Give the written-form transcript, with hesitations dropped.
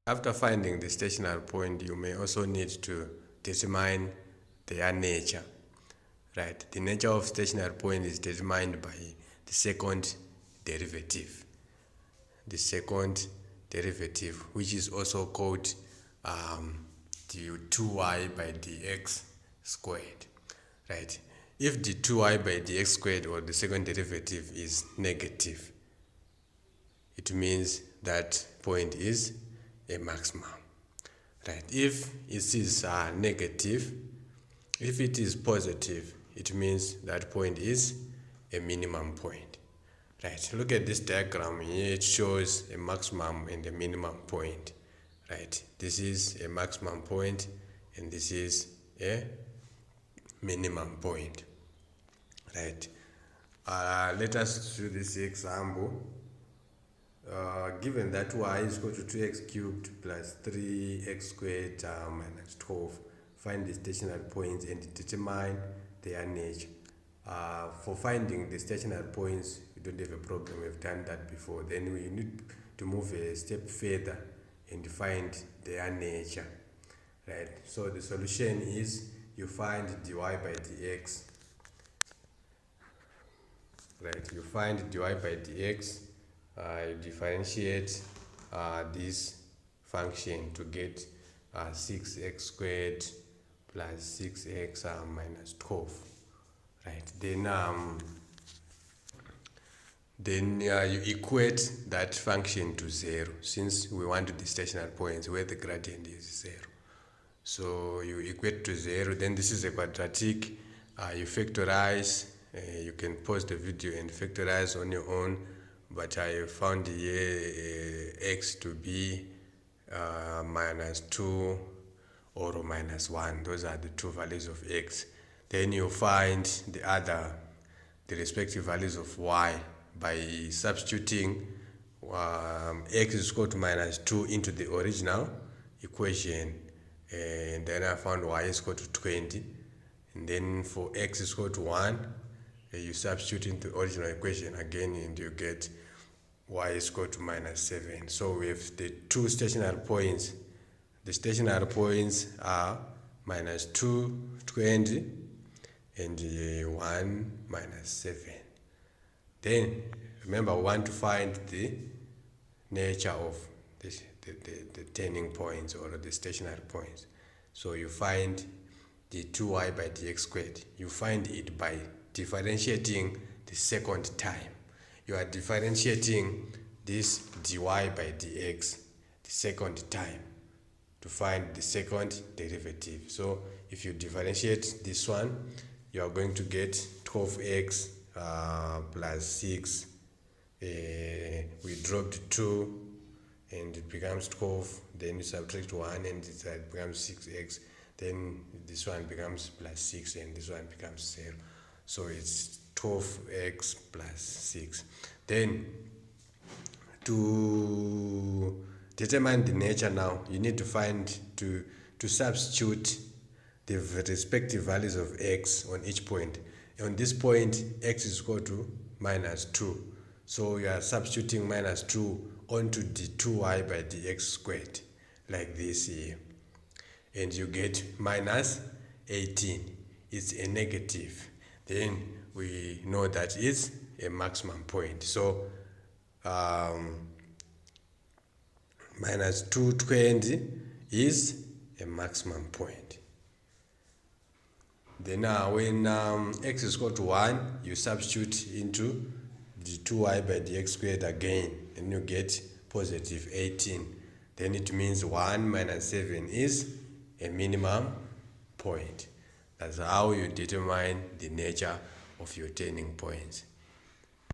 After finding the stationary point, you may also need to determine their nature. Right? The nature of stationary point is determined by the second derivative. The second derivative, which is also called the 2y by dx squared. Right? If the 2y by dx squared, or the second derivative, is negative, it means that point is a maximum. Right? If it is negative, if it is positive, it means that point is a minimum point. Right? Look at this diagram here. It shows a maximum and a minimum point. Right? This is a maximum point and this is a minimum point. Right? Let us do this example. Given that y is equal to 2x cubed plus 3x squared minus 12, find the stationary points and determine their nature. For finding the stationary points, we don't have a problem. We've done that before. Then we need to move a step further and find their nature. Right? So the solution is you find dy by dx. Right? You find dy by dx. You differentiate this function to get 6x squared plus 6x minus 12. Right? Then you equate that function to 0, since we want the stationary points where the gradient is 0. So you equate to 0. Then this is a quadratic. You factorize. You can pause the video and factorize on your own. But I found here x to be minus 2 or minus 1. Those are the two values of x. Then you find the respective values of y by substituting x is equal to minus 2 into the original equation. And then I found y is equal to 20. And then for x is equal to 1, you substitute into the original equation again and you get y is equal to minus 7. So we have the two stationary points. The stationary points are minus 2, 20, and 1, minus 7. Then remember, we want to find the nature of the turning points or the stationary points. So you find the 2y by dx squared. You find it by differentiating the second time. You are differentiating this dy by dx the second time to find the second derivative. So if you differentiate this one, you are going to get 12x plus 6. We dropped 2 and it becomes 12. Then you subtract 1 and it becomes 6x. Then this one becomes plus 6 and this one becomes 0. So it's 12x plus 6. Then to determine the nature now, you need to find to substitute the respective values of x on each point. On this point, x is equal to minus 2. So you are substituting minus 2 onto the 2y by dx squared, like this here. And you get minus 18. It's a negative. Then we know that it's a maximum point. So minus 220 is a maximum point. Then when x is equal to 1, you substitute into the 2y by dx squared again, and you get positive 18. Then it means 1 minus 7 is a minimum point. That's how you determine the nature of your turning points.